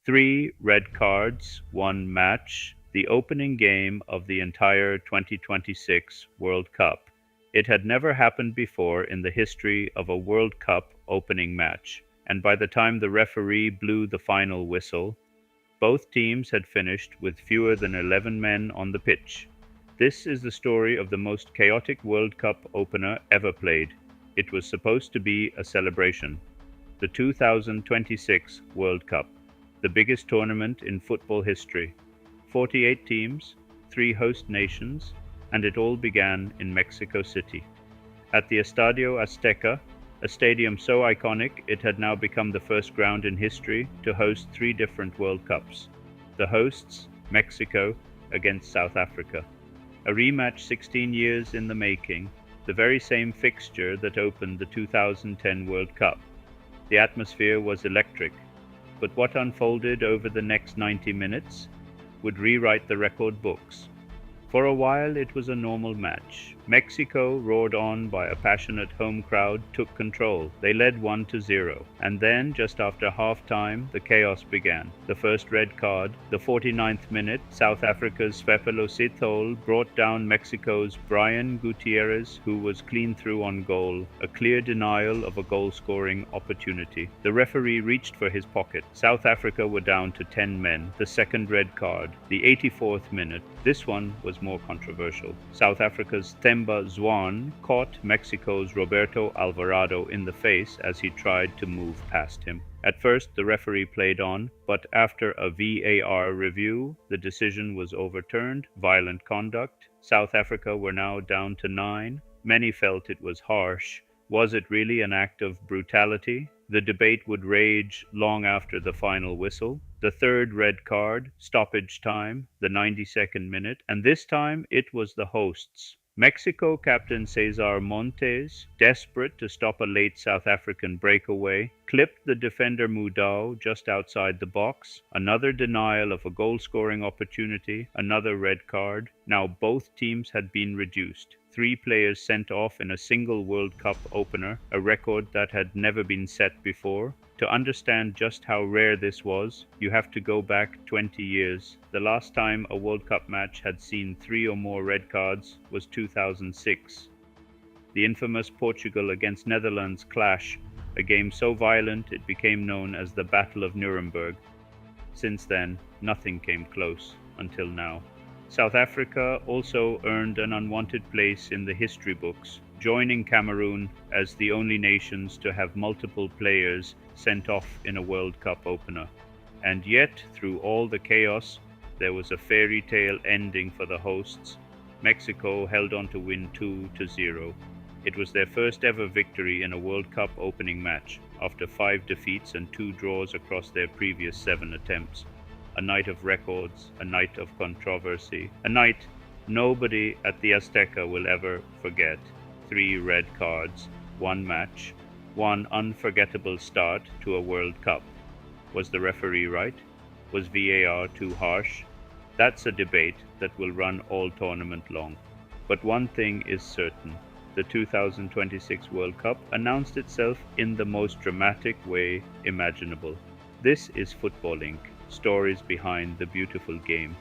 Three red cards, one match, the opening game of the entire 2026 World Cup. It had never happened before in the history of a World Cup opening match, and by the time the referee blew the final whistle, both teams had finished with fewer than 11 men on the pitch. This is the story of the most chaotic World Cup opener ever played. It was supposed to be a celebration. The 2026 World Cup, the biggest tournament in football history. 48 teams, 3 host nations, and it all began in Mexico City. At the Estadio Azteca, a stadium so iconic it had now become the first ground in history to host 3 different World Cups. The hosts, Mexico, against South Africa. A rematch 16 years in the making, the very same fixture that opened the 2010 World Cup. The atmosphere was electric, but what unfolded over the next 90 minutes would rewrite the record books. For a while it was a normal match. Mexico, roared on by a passionate home crowd, took control. They led 1-0. And then, just after half-time, the chaos began. The first red card, the 49th minute, South Africa's Sphephelo brought down Mexico's Brian Gutiérrez, who was clean through on goal, a clear denial of a goal-scoring opportunity. The referee reached for his pocket. South Africa were down to 10 men. The second red card, the 84th minute. This one was more controversial. South Africa's Themba Zwane caught Mexico's Roberto Alvarado in the face as he tried to move past him. At first, the referee played on, but after a VAR review, the decision was overturned. Violent conduct. South Africa were now down to 9. Many felt it was harsh. Was it really an act of brutality? The debate would rage long after the final whistle. The third red card, stoppage time, the 92nd minute, and this time it was the hosts. Mexico captain César Montes, desperate to stop a late South African breakaway, clipped the defender Mudau just outside the box. Another denial of a goal-scoring opportunity, another red card. Now both teams had been reduced. 3 players sent off in a single World Cup opener, a record that had never been set before. To understand just how rare this was, you have to go back 20 years. The last time a World Cup match had seen 3 or more red cards was 2006. The infamous Portugal against Netherlands clash, a game so violent it became known as the Battle of Nuremberg. Since then, nothing came close, until now. South Africa also earned an unwanted place in the history books, joining Cameroon as the only nations to have multiple players sent off in a World Cup opener. And yet, through all the chaos, there was a fairy tale ending for the hosts. Mexico held on to win 2-0. It was their first ever victory in a World Cup opening match, after 5 defeats and 2 draws across their previous 7 attempts. A night of records, a night of controversy, a night nobody at the Azteca will ever forget. 3 red cards, 1 match, 1 unforgettable start to a World Cup. Was the referee right? Was VAR too harsh? That's a debate that will run all tournament long. But one thing is certain. The 2026 World Cup announced itself in the most dramatic way imaginable. This is Football Inc., stories behind the beautiful game.